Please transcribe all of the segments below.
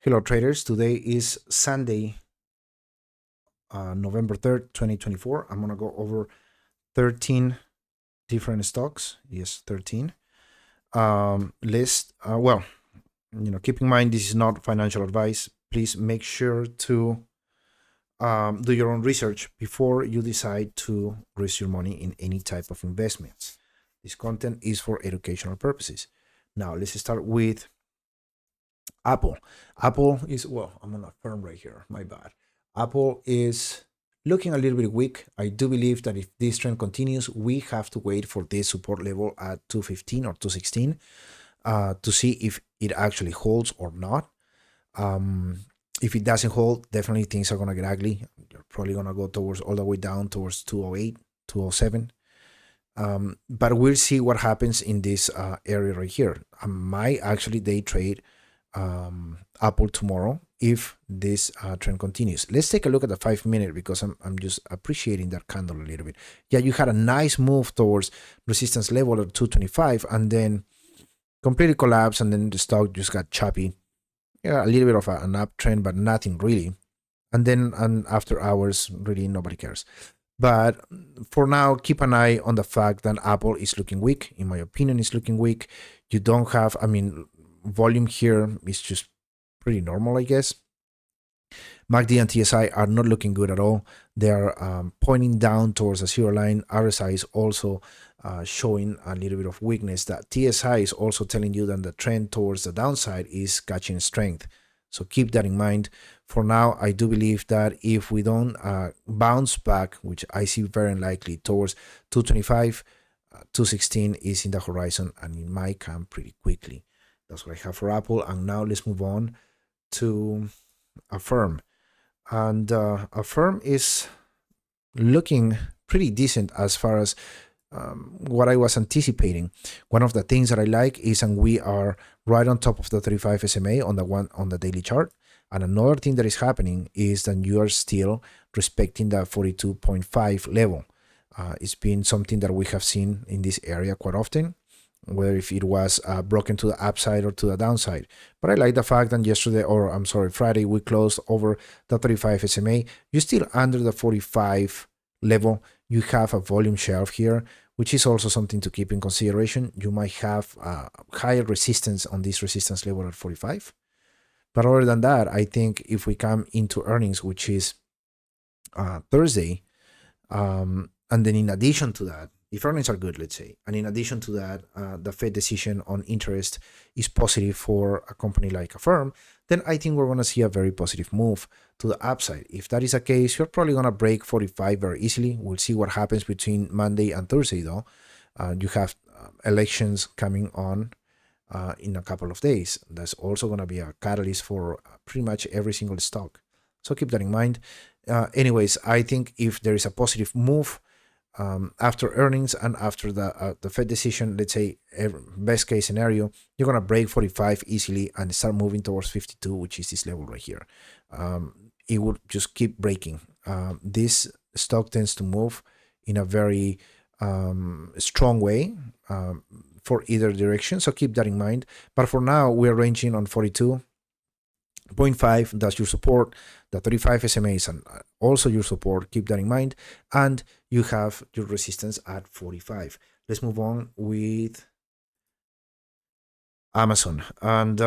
Hello traders, today is Sunday, November 3rd, 2024. I'm gonna go over 13 different stocks. Yes, 13 list. Well, keep in mind this is not financial advice. Please make sure to do your own research before you decide to risk your money in any type of investments. This content is for educational purposes. Now let's start with Apple. Apple is, well, I'm on a firm right here, my bad. Apple is looking a little bit weak. I do believe that if this trend continues, we have to wait for this support level at 215 or 216 to see if it actually holds or not. If it doesn't hold, definitely things are going to get ugly. You're probably going to go towards all the way down towards 208, 207. But we'll see what happens in this area right here. I might actually day trade Apple tomorrow if this trend continues. Let's take a look at the 5-minute because I'm just appreciating that candle a little bit. Yeah, you had a nice move towards resistance level at 225 and then completely collapsed, and then the stock just got choppy. Yeah, a little bit of an uptrend, but nothing really. And then after hours, really nobody cares. But for now, keep an eye on the fact that Apple is looking weak. In my opinion, it's looking weak. You don't have, volume here is just pretty normal, I guess. MACD and TSI are not looking good at all. They are pointing down towards a zero line. RSI is also showing a little bit of weakness. That TSI is also telling you that the trend towards the downside is catching strength. So keep that in mind. For now, I do believe that if we don't bounce back, which I see very unlikely, towards 225, 216 is in the horizon, and it might come pretty quickly. That's what I have for Apple. And now let's move on to AFRM. And AFRM is looking pretty decent as far as what I was anticipating. One of the things that I like is, and we are right on top of the 35 SMA on the daily chart. And another thing that is happening is that you are still respecting the 42.5 level. It's been something that we have seen in this area quite often, whether if it was broken to the upside or to the downside. But I like the fact that Friday, we closed over the 35 SMA. You're still under the 45 level. You have a volume shelf here, which is also something to keep in consideration. You might have higher resistance on this resistance level at 45. But other than that, I think if we come into earnings, which is Thursday, and then in addition to that, if earnings are good, let's say, and in addition to that, the Fed decision on interest is positive for a company like AFRM, then I think we're going to see a very positive move to the upside. If that is the case, you're probably going to break 45 very easily. We'll see what happens between Monday and Thursday, though. You have elections coming on in a couple of days. That's also going to be a catalyst for pretty much every single stock. So keep that in mind. Anyways, I think if there is a positive move after earnings and after the Fed decision, let's say best case scenario, you're going to break 45 easily and start moving towards 52, which is this level right here. It would just keep breaking. This stock tends to move in a very strong way for either direction, so keep that in mind. But for now, we're ranging on 42.5, that's your support. The 35 SMA is also your support, keep that in mind. And you have your resistance at 45. Let's move on with Amazon. And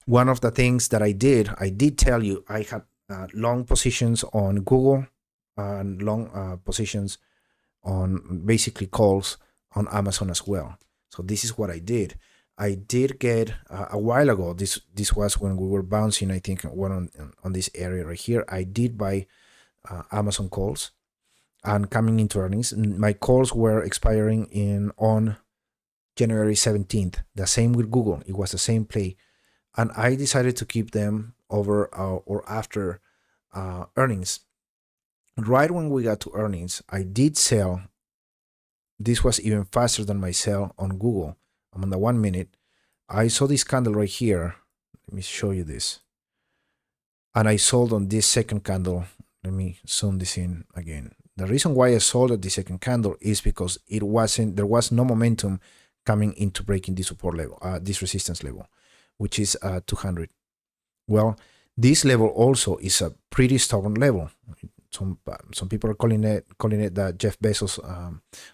one of the things that I did tell you, I had long positions on Google and long positions on basically calls on Amazon as well. So this is what I did. I did get a while ago, this was when we were bouncing, I think, one on this area right here. I did buy Amazon calls and coming into earnings. My calls were expiring on January 17th. The same with Google. It was the same play. And I decided to keep them over or after earnings. Right when we got to earnings, I did sell. This was even faster than my sell on Google. I'm on the 1 minute. I saw this candle right here. Let me show you this. And I sold on this second candle. Let me zoom this in again. The reason why I sold at the second candle is because there was no momentum coming into breaking this support level, this resistance level. which is 200. Well, this level also is a pretty stubborn level. Some people are calling it the Jeff Bezos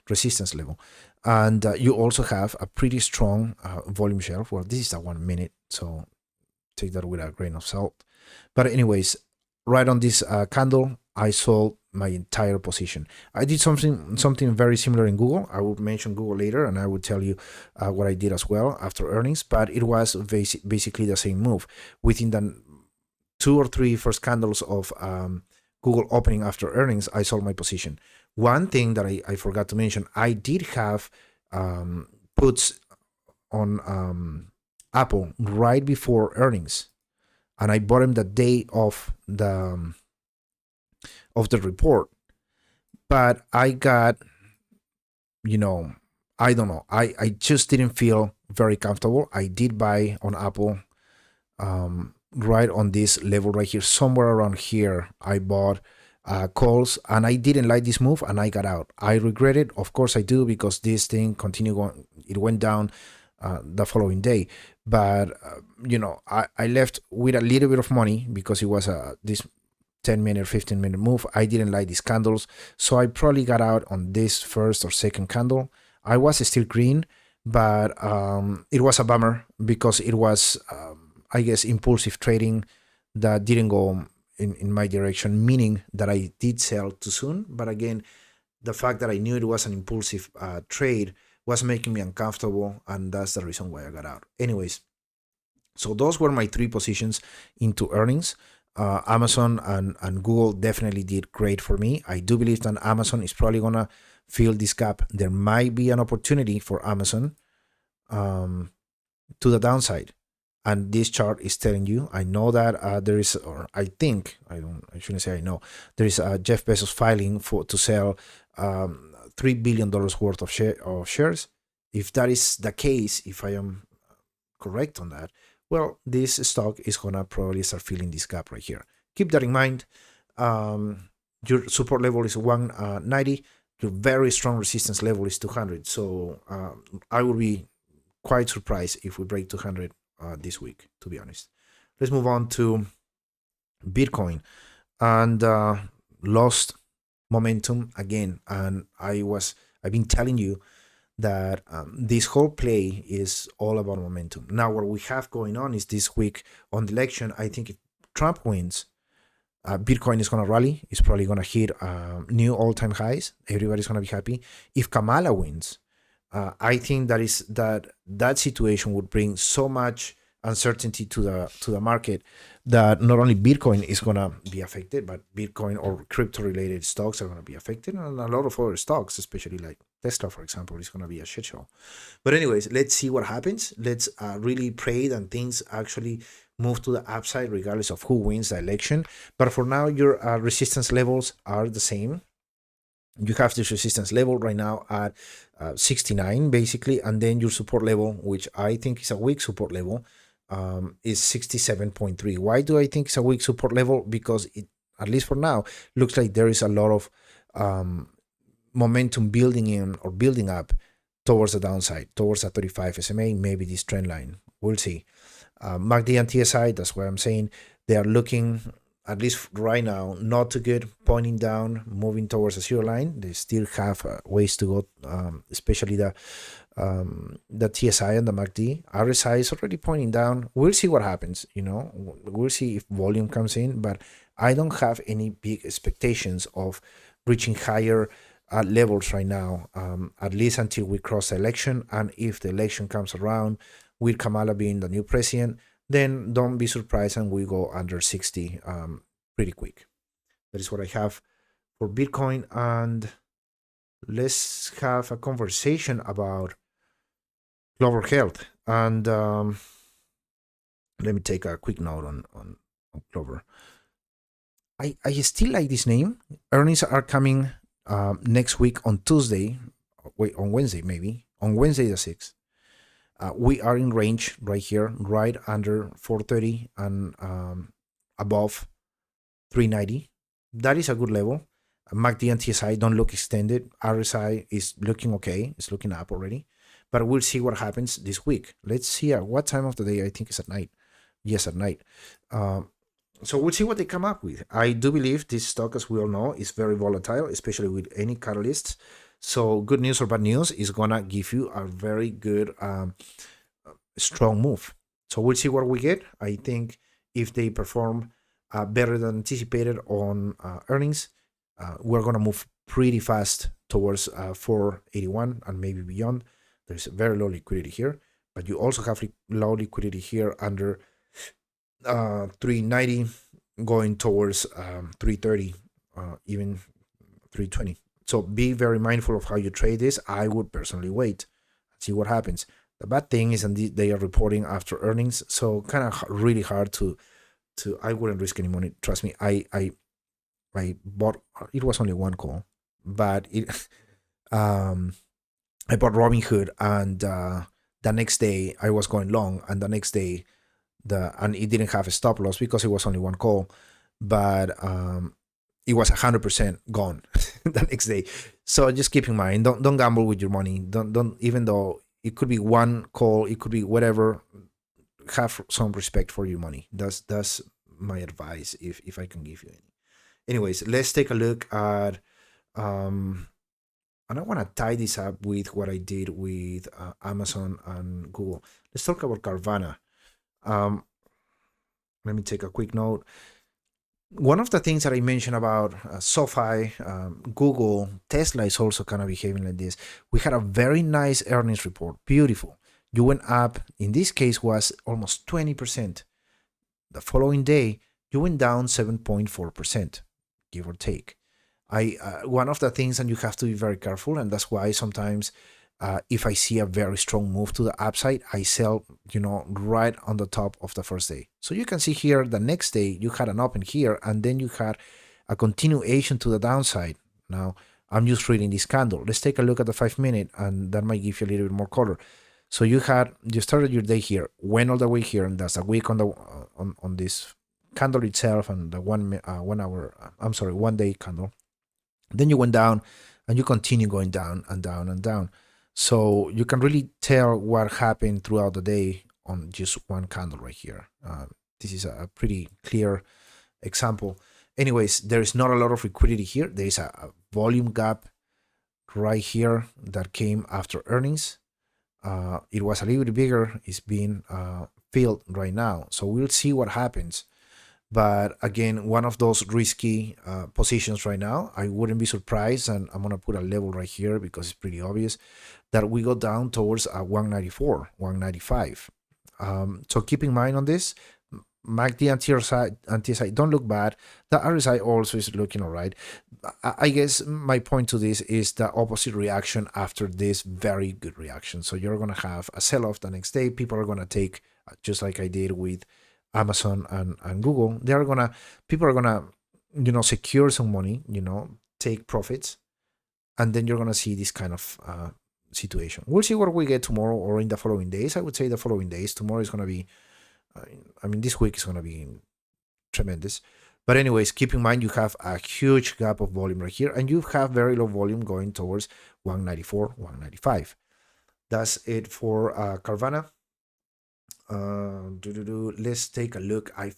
resistance level. And you also have a pretty strong volume shelf. Well, this is a 1 minute, so take that with a grain of salt. But anyways, right on this candle, I sold my entire position. I did something very similar in Google. I will mention Google later, and I will tell you what I did as well after earnings. But it was basically the same move. Within the 2 or 3 first candles of Google opening after earnings, I sold my position. One thing that I forgot to mention, I did have puts on Apple right before earnings, and I bought them the day of the report. But I got, I don't know, I just didn't feel very comfortable. I did buy on Apple right on this level right here, somewhere around here. I bought calls, and I didn't like this move, and I got out. I regret it, of course I do, because this thing continued going. It went down the following day, but I left with a little bit of money because it was this 10-minute, 15-minute move. I didn't like these candles, so I probably got out on this first or second candle. I was still green, but it was a bummer because it was I guess impulsive trading that didn't go in my direction, meaning that I did sell too soon. But again, the fact that I knew it was an impulsive trade was making me uncomfortable, and that's the reason why I got out. Anyways, so those were my 3 positions into earnings. Amazon and Google definitely did great for me. I do believe that Amazon is probably gonna fill this gap. There might be an opportunity for Amazon to the downside. And this chart is telling you, I know that there is, or I think, I shouldn't say I know, there is a Jeff Bezos filing to sell $3 billion worth of shares. If that is the case, if I am correct on that, well, this stock is gonna probably start filling this gap right here. Keep that in mind. Your support level is 190. Your very strong resistance level is 200. So I will be quite surprised if we break 200 this week, to be honest. Let's move on to Bitcoin, and lost momentum again. And I've been telling you that this whole play is all about momentum. Now, what we have going on is this week on the election, I think if Trump wins, Bitcoin is going to rally. It's probably going to hit new all-time highs. Everybody's going to be happy. If Kamala wins, I think that situation would bring so much uncertainty to the market that not only Bitcoin is going to be affected, but Bitcoin or crypto related stocks are going to be affected, and a lot of other stocks, especially like Tesla, for example, is going to be a shit show. But anyways, let's see what happens. Let's really pray that things actually move to the upside regardless of who wins the election. But for now, your resistance levels are the same. You have this resistance level right now at 69 basically, and then your support level, which I think is a weak support level, is 67.3. Why do I think it's a weak support level? Because it, at least for now, looks like there is a lot of momentum building up towards the downside, towards a 35 SMA, maybe this trend line. We'll see. MACD and TSI, that's what I'm saying. They are looking, at least right now, not too good, pointing down, moving towards the 0 line. They still have ways to go, especially the TSI and the MACD. RSI is already pointing down. We'll see what happens, we'll see if volume comes in, but I don't have any big expectations of reaching higher levels right now, at least until we cross the election. And if the election comes around with Kamala being the new president, then don't be surprised and we go under 60 pretty quick. That is what I have for Bitcoin. And let's have a conversation about Clover Health. And let me take a quick note on Clover. I still like this name. Earnings are coming next week on Tuesday. Wait, on Wednesday maybe. On Wednesday the 6th. We are in range right here, right under 430 and above 390. That is a good level. MACD and TSI don't look extended. RSI is looking okay. It's looking up already. but we'll see what happens this week. Let's see at what time of the day. I think it's at night. Yes, at night. So we'll see what they come up with. I do believe this stock, as we all know, is very volatile, especially with any catalysts. So good news or bad news is gonna give you a very good, strong move. So we'll see what we get. I think if they perform better than anticipated on earnings, we're gonna move pretty fast towards 481 and maybe beyond. There's very low liquidity here, but you also have low liquidity here under 390 going towards 330, even 320. So be very mindful of how you trade this. I would personally wait and see what happens. The bad thing is they are reporting after earnings, so kind of really hard to I wouldn't risk any money. Trust me, I bought, it was only one call, but it I bought Robinhood, and the next day I was going long, and the next day and it didn't have a stop loss because it was only one call, but it was 100% gone the next day. So just keep in mind, don't gamble with your money. Don't even though it could be one call, it could be whatever. Have some respect for your money. That's my advice, if I can give you any. Anyways, let's take a look at and I want to tie this up with what I did with Amazon and Google. Let's talk about Carvana. Let me take a quick note. One of the things that I mentioned about SoFi, Google, Tesla is also kind of behaving like this. We had a very nice earnings report, beautiful. You went up, in this case was almost 20%. The following day, you went down 7.4%, give or take. One of the things, and you have to be very careful, and that's why sometimes if I see a very strong move to the upside, I sell, right on the top of the first day. So you can see here, the next day, you had an open here, and then you had a continuation to the downside. Now, I'm just reading this candle. Let's take a look at the 5-minute, and that might give you a little bit more color. So you started your day here, went all the way here, and that's a week on the on this candle itself, and the 1 day candle. Then you went down, and you continue going down and down and down. So you can really tell what happened throughout the day on just one candle right here. This is a pretty clear example. Anyways, there is not a lot of liquidity here. There is a volume gap right here that came after earnings. It was a little bit bigger. It's being filled right now. So we'll see what happens. But again, one of those risky positions right now. I wouldn't be surprised, and I'm going to put a level right here because it's pretty obvious, that we go down towards 194, 195. So keep in mind on this. MACD and TSI don't look bad. The RSI also is looking all right. I guess my point to this is the opposite reaction after this very good reaction. So you're going to have a sell-off the next day. People are going to take, just like I did with Amazon and Google, people are gonna secure some money, take profits, and then you're gonna see this kind of situation. We'll see what we get tomorrow or in the following days. I would say the following days. Tomorrow is gonna be, this week is gonna be tremendous. But anyways, keep in mind you have a huge gap of volume right here, and you have very low volume going towards 194, 195. That's it for Carvana. Let's take a look. I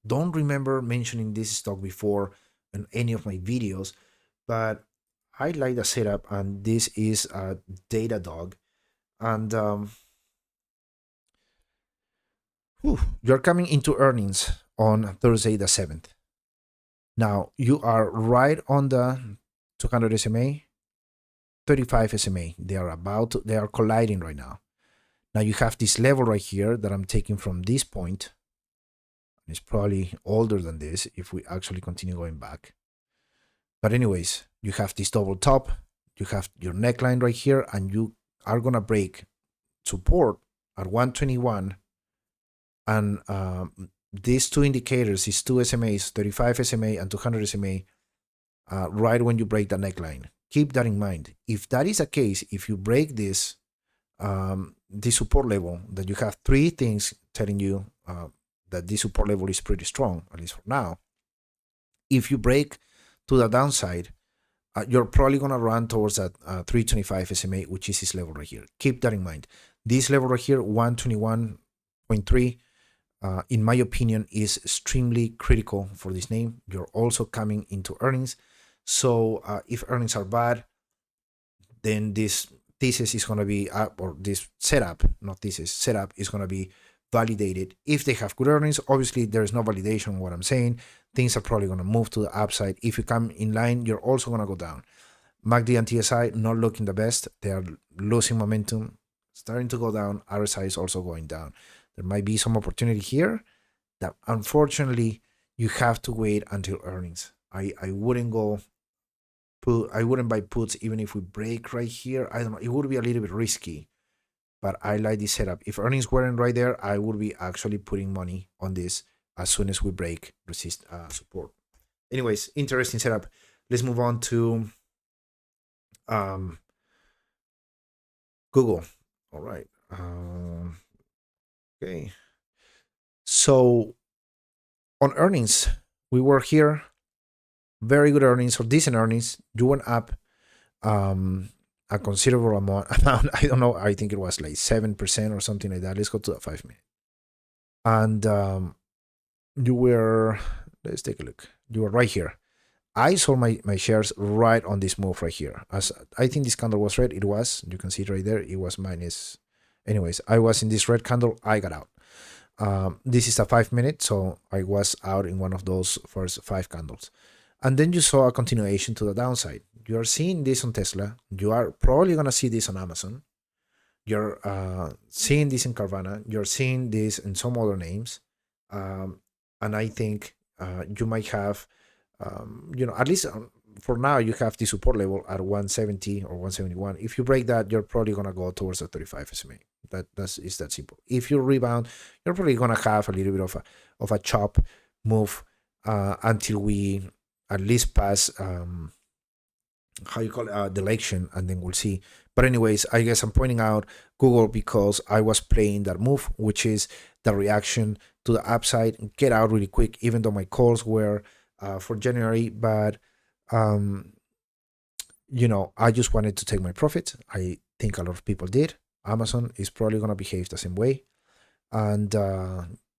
don't remember mentioning this stock before in any of my videos, but I like the setup, and this is a Datadog, and you're coming into earnings on Thursday the 7th. Now you are right on the 200 SMA, 35 SMA. They are colliding right now. Now you have this level right here that I'm taking from this point. It's probably older than this if we actually continue going back. But anyways, you have this double top, you have your neckline right here, and you are going to break support at 121. And these two indicators, these two SMAs, 35 SMA and 200 SMA, right when you break the neckline. Keep that in mind. If that is the case, if you break this, this support level, that you have three things telling you that this support level is pretty strong, at least for now. If you break to the downside, you're probably going to run towards that 325 SMA, which is this level right here. Keep that in mind. This level right here, 121.3, in my opinion, is extremely critical for this name. You're also coming into earnings. So if earnings are bad, then this thesis is going to be, or this setup, not thesis, setup is going to be validated. If they have good earnings, obviously there's no validation on what I'm saying. Things are probably going to move to the upside. If you come in line, you're also going to go down. MACD and TSI not looking the best. They are losing momentum, starting to go down. RSI is also going down. There might be some opportunity here that unfortunately you have to wait until earnings. I wouldn't go put, I wouldn't buy puts even if we break right here. I don't know, it would be a little bit risky, but I like this setup. If earnings weren't right there, I would be actually putting money on this as soon as we break resist support. Anyways, interesting setup. Let's move on to Google. All right. Okay. So on earnings, we were here. Very good earnings or decent earnings. You went up a considerable amount. I don't know. I think it was like 7% or something like that. Let's go to the 5 minute. And you were, let's take a look. You were right here. I sold my shares right on this move right here. As I think this candle was red. It was. You can see it right there. It was minus. Anyways, I was in this red candle. I got out. This is a 5 minute, so I was out in one of those first 5 candles. And then you saw a continuation to the downside. You are seeing this on Tesla. You are probably going to see this on Amazon. You're seeing this in Carvana. You're seeing this in some other names. And I think you might have, at least for now, you have the support level at 170 or 171. If you break that, you're probably going to go towards the 35 SMA. That's that simple. If you rebound, you're probably going to have a little bit of a chop move until we at least pass how you call it, the election, and then we'll see. But anyways, I guess I'm pointing out Google because I was playing that move, which is the reaction to the upside, get out really quick, even though my calls were for January. But I just wanted to take my profit. I think a lot of people did. Amazon is probably going to behave the same way. And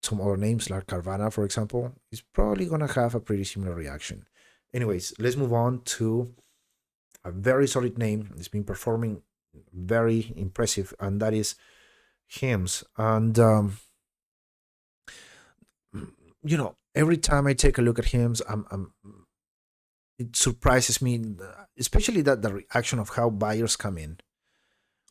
some other names like Carvana, for example, is probably going to have a pretty similar reaction. Anyways, let's move on to a very solid name. It's been performing very impressive, and that is HIMS. And every time I take a look at HIMS, it surprises me, especially that the reaction of how buyers come in.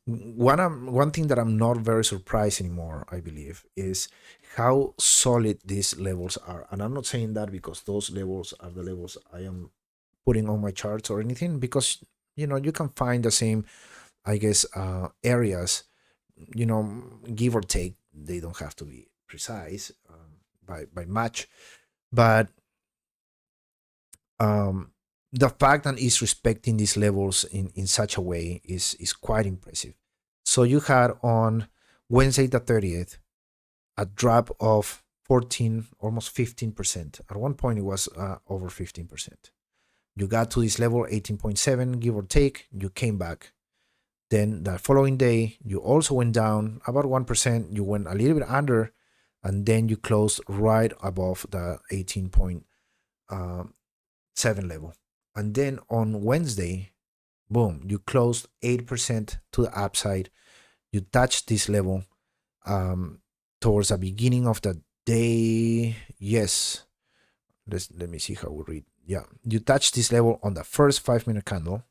One thing that I'm not very surprised anymore, I believe, is how solid these levels are. And I'm not saying that because those levels are the levels I am putting on my charts or anything, because you can find the same, I guess, areas, give or take. They don't have to be precise by much, but the fact that it's respecting these levels in such a way is quite impressive. So you had on Wednesday the 30th a drop of 14, almost 15%. At one point it was over 15%. You got to this level, 18.7, give or take. You came back. Then the following day, you also went down about 1%. You went a little bit under, and then you closed right above the 18.7 level. And then on Wednesday, boom, you closed 8% to the upside. You touched this level towards the beginning of the day. Yes. Let me see how we read. Yeah, you touched this level on the first 5 minute candle,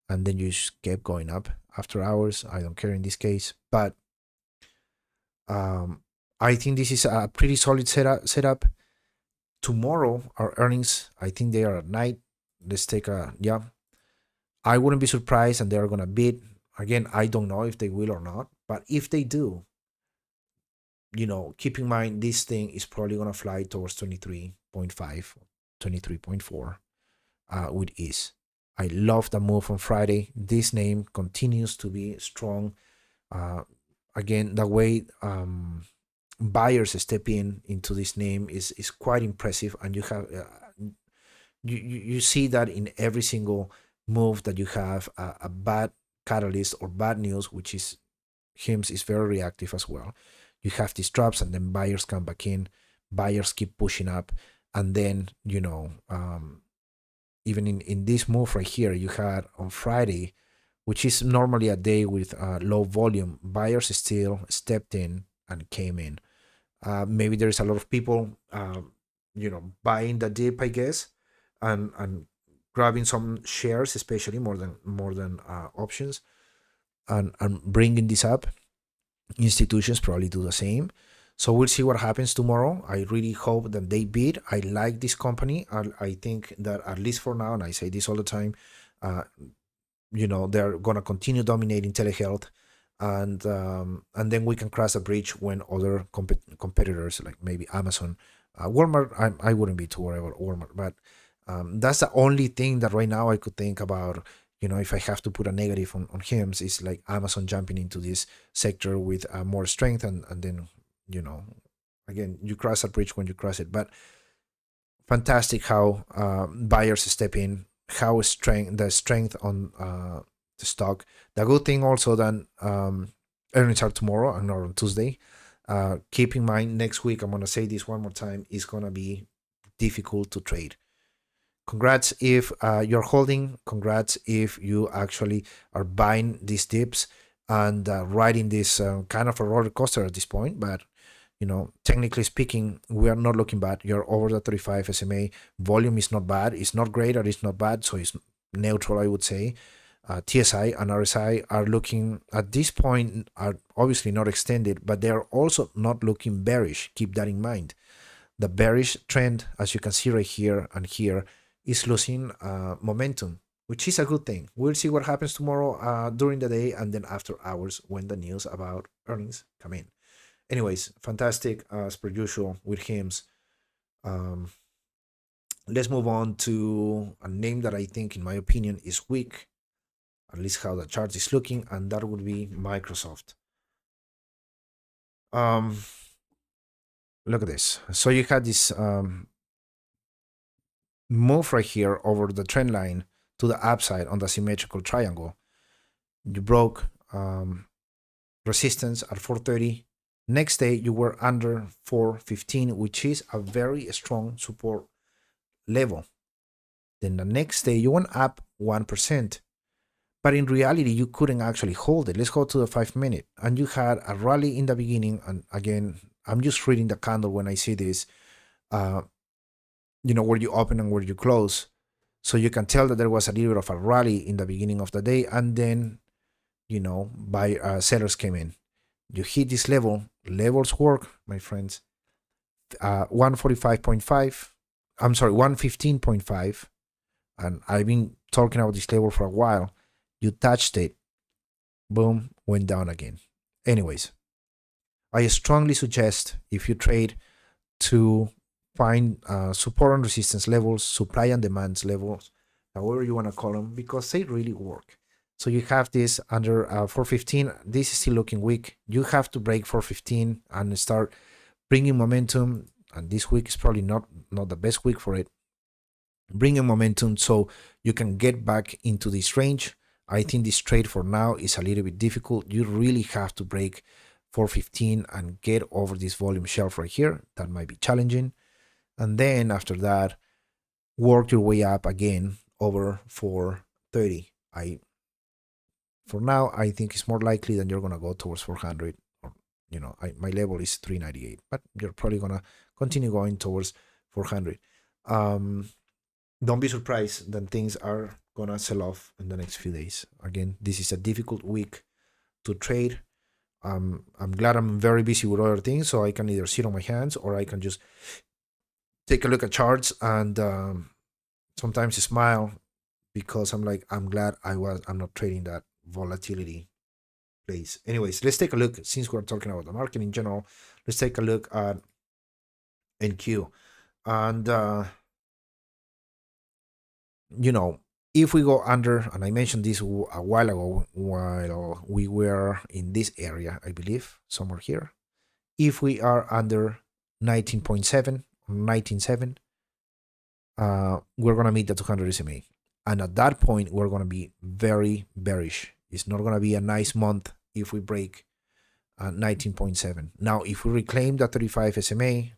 and then you just kept going up after hours. I don't care in this case, but I think this is a pretty solid setup. Tomorrow, our earnings, I think they are at night. Let's take I wouldn't be surprised, and they're gonna beat. Again, I don't know if they will or not, but if they do, keep in mind this thing is probably gonna fly towards 23.5, 23.4 with ease. I love the move on Friday. This name continues to be strong. Again, the way buyers step into this name is quite impressive, and you have you see that in every single move that you have a bad catalyst or bad news, which is HIMS is very reactive as well. You have these drops and then buyers come back in, buyers keep pushing up, and then even in this move right here you had on Friday, which is normally a day with low volume, buyers still stepped in and came in. Maybe there's a lot of people buying the dip, I guess, and grabbing some shares, especially more than options, and bringing this up. Institutions probably do the same. So we'll see what happens tomorrow. I really hope that they beat. I like this company. I think that at least for now, and I say this all the time, they're gonna continue dominating telehealth, and then we can cross a bridge when other competitors like maybe Amazon, Walmart. I wouldn't be too worried about Walmart, but that's the only thing that right now I could think about. If I have to put a negative on HIMS, is like Amazon jumping into this sector with more strength, and then again, you cross a bridge when you cross it. But fantastic how buyers step in, how the strength on the stock. The good thing also that earnings are tomorrow and not on Tuesday. Keep in mind, next week, I'm going to say this one more time, is going to be difficult to trade. Congrats if you're holding. Congrats if you actually are buying these dips and riding this kind of a roller coaster at this point. But technically speaking, we are not looking bad. You're over the 35 SMA. Volume is not bad. It's not great or it's not bad. So it's neutral, I would say. TSI and RSI are looking at this point, are obviously not extended, but they are also not looking bearish. Keep that in mind. The bearish trend, as you can see right here and here, is losing momentum, which is a good thing. We'll see what happens tomorrow during the day and then after hours when the news about earnings come in. Anyways, fantastic as per usual with HIMS. Let's move on to a name that I think, in my opinion, is weak, at least how the chart is looking, and that would be Microsoft. Look at this. So you had this move right here over the trend line to the upside on the symmetrical triangle. You broke resistance at 430. Next day you were under 415, which is a very strong support level. Then the next day you went up 1%, but in reality you couldn't actually hold it. Let's go to the 5-minute, and you had a rally in the beginning. And again, I'm just reading the candle when I see this, where you open and where you close. So you can tell that there was a little bit of a rally in the beginning of the day, and then, sellers came in. You hit this level. Levels work, my friends. 145.5. I'm sorry, 115.5. And I've been talking about this level for a while. You touched it. Boom, went down again. Anyways, I strongly suggest, if you trade, to find support and resistance levels, supply and demand levels, however you want to call them, because they really work. So you have this under 415. This is still looking weak. You have to break 415 and start bringing momentum. And this week is probably not the best week for it. Bringing momentum so you can get back into this range. I think this trade for now is a little bit difficult. You really have to break 415 and get over this volume shelf right here. That might be challenging. And then after that, work your way up again over 430. For now, I think it's more likely that you're going to go towards 400. Or, my level is 398, but you're probably going to continue going towards 400. Don't be surprised that things are going to sell off in the next few days. Again, this is a difficult week to trade. I'm glad I'm very busy with other things, so I can either sit on my hands or I can just take a look at charts and sometimes smile, because I'm glad I'm not trading that volatility place. Anyways, let's take a look. Since we're talking about the market in general, let's take a look at NQ. And if we go under, and I mentioned this a while ago while we were in this area, I believe somewhere here, if we are under 19.7 or 19.7, we're going to meet the 200 SMA. And at that point, we're going to be very bearish. It's not going to be a nice month if we break 19.7. Now, if we reclaim the 35 SMA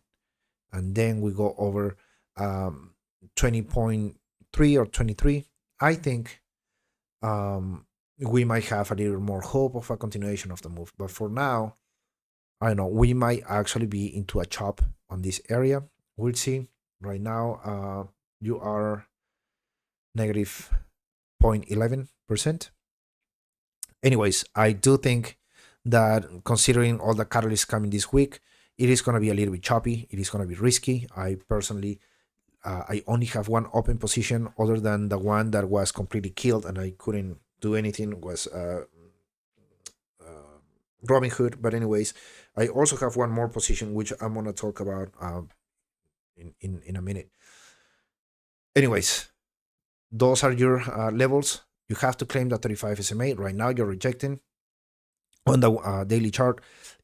and then we go over 20.3 or 23, I think we might have a little more hope of a continuation of the move. But for now, I don't know, we might actually be into a chop on this area. We'll see. Right now, you are negative 0.11%. Anyways, I do think that considering all the catalysts coming this week, it is going to be a little bit choppy. It is going to be risky. I personally, I only have one open position other than the one that was completely killed and I couldn't do anything, was Robinhood. But anyways, I also have one more position, which I'm going to talk about in a minute. Anyways, those are your levels. You have to claim the 35 SMA. Right now, you're rejecting on the daily chart.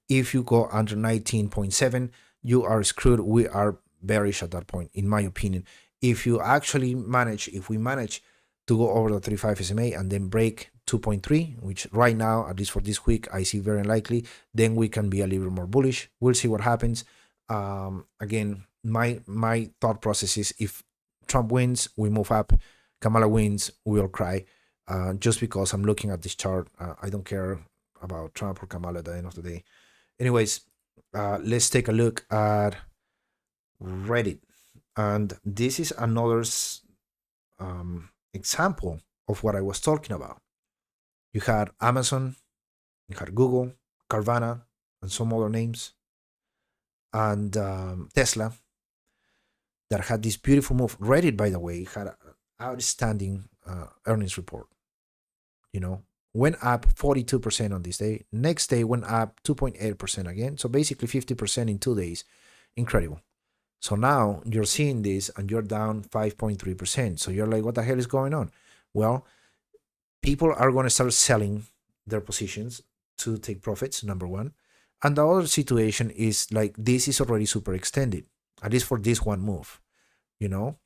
If you go under 19.7, you are screwed. We are bearish at that point, in my opinion. If you actually manage, if we manage to go over the 35 SMA and then break 2.3, which right now, at least for this week, I see very unlikely, then we can be a little more bullish. We'll see what happens. Again, my thought process is if Trump wins, we move up. Kamala wins, we'll cry. Just because I'm looking at this chart, I don't care about Trump or Kamala at the end of the day. Anyways, let's take a look at Reddit. And this is another example of what I was talking about. You had Amazon, you had Google, Carvana, and some other names, and Tesla that had this beautiful move. Reddit, by the way, had an outstanding earnings report. You know, went up 42% on this day. Next day went up 2.8% again. So basically 50% in 2 days. Incredible. So now you're seeing this and you're down 5.3%. So you're like, what the hell is going on? Well, people are going to start selling their positions to take profits, number one. And the other situation is like, this is already super extended, at least for this one move, you know?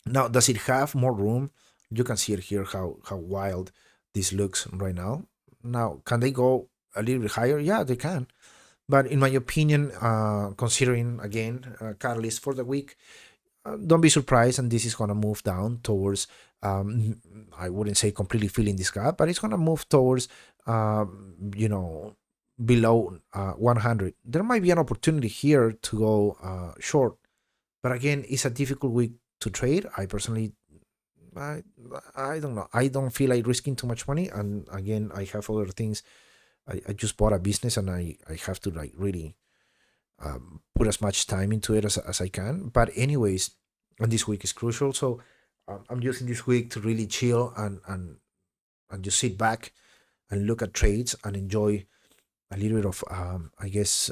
Now, does it have more room? You can see it here, how wild this looks right now. Now, can they go a little bit higher? Yeah, they can. But in my opinion, considering, again, catalyst for the week, don't be surprised, and this is going to move down towards, I wouldn't say completely filling this gap, but it's going to move towards, you know, below 100. There might be an opportunity here to go short. But again, it's a difficult week to trade. I personally, I don't know. I don't feel like risking too much money. And again, I have other things. I just bought a business and I have to like really put as much time into it as I can. But anyways, and this week is crucial. So I'm using this week to really chill and just sit back and look at trades and enjoy a little bit of, I guess,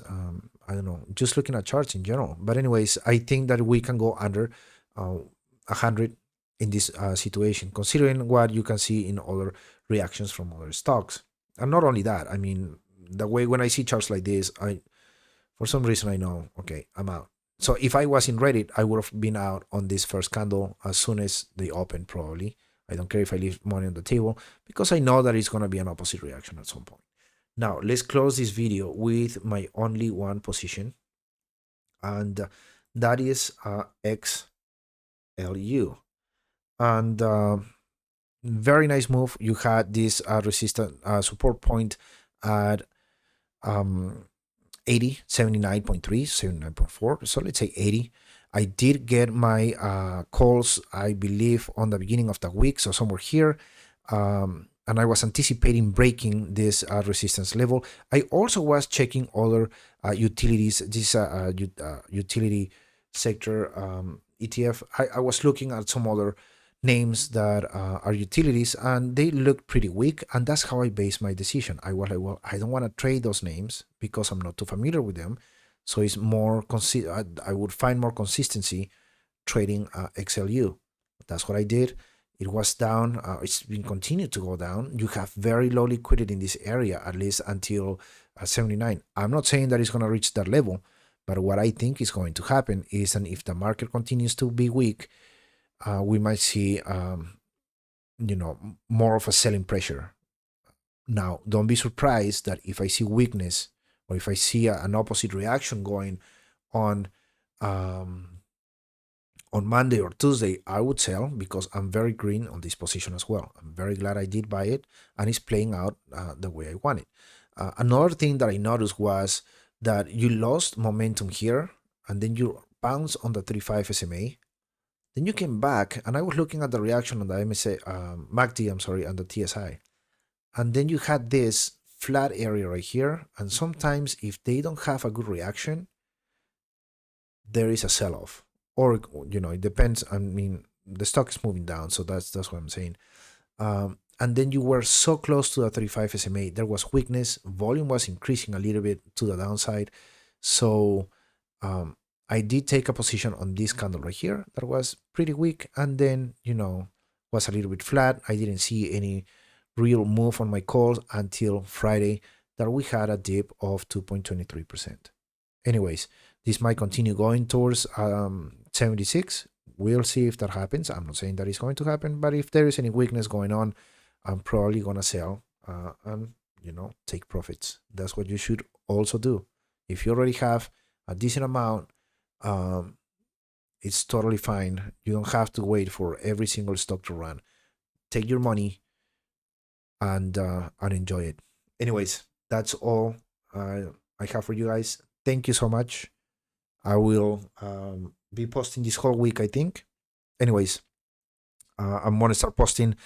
I don't know, just looking at charts in general. But anyways, I think that we can go under 100 in this situation, considering what you can see in other reactions from other stocks. And not only that, I mean, the way when I see charts like this, for some reason I know, okay, I'm out. So if I was in Reddit, I would have been out on this first candle as soon as they open, probably. I don't care if I leave money on the table because I know that it's going to be an opposite reaction at some point. Now, let's close this video with my only one position, and that is XLU. And very nice move. You had this resistance support point at 80, 79.3, 79.4. So let's say 80. I did get my calls, I believe, on the beginning of the week, so somewhere here. And I was anticipating breaking this resistance level. I also was checking other utilities, this utility sector ETF. I was looking at some other names that are utilities, and they look pretty weak, and that's how I based my decision. I was like, well, I don't want to trade those names because I'm not too familiar with them, so it's more I would find more consistency trading XLU. That's what I did. It was down. It's been continued to go down. You have very low liquidity in this area, at least until 79. I'm not saying that it's going to reach that level, but what I think is going to happen is, and if the market continues to be weak, we might see, more of a selling pressure. Now, don't be surprised that if I see weakness or if I see an opposite reaction going on Monday or Tuesday, I would sell because I'm very green on this position as well. I'm very glad I did buy it, and it's playing out the way I want it. Another thing that I noticed was that you lost momentum here, and then you bounce on the 3.5 SMA. Then you came back, and I was looking at the reaction on the MACD, and the TSI. And then you had this flat area right here. And sometimes if they don't have a good reaction, there is a sell-off. Or, it depends. I mean, the stock is moving down, so that's what I'm saying. And then you were so close to the 35 SMA. There was weakness. Volume was increasing a little bit to the downside. So I did take a position on this candle right here that was pretty weak, and then, was a little bit flat. I didn't see any real move on my calls until Friday that we had a dip of 2.23%. Anyways, this might continue going towards 76. We'll see if that happens. I'm not saying that it's going to happen, but if there is any weakness going on, I'm probably going to sell and, take profits. That's what you should also do. If you already have a decent amount, it's totally fine. You don't have to wait for every single stock to run. Take your money and enjoy it. Anyways, that's all I have for you guys. Thank you so much. I will be posting this whole week, I think. Anyways, I'm going to start posting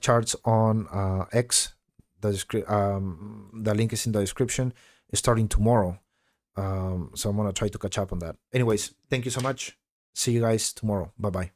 charts on X. The link is in the description. Starting tomorrow. So I'm going to try to catch up on that. Anyways, thank you so much. See you guys tomorrow. Bye-bye.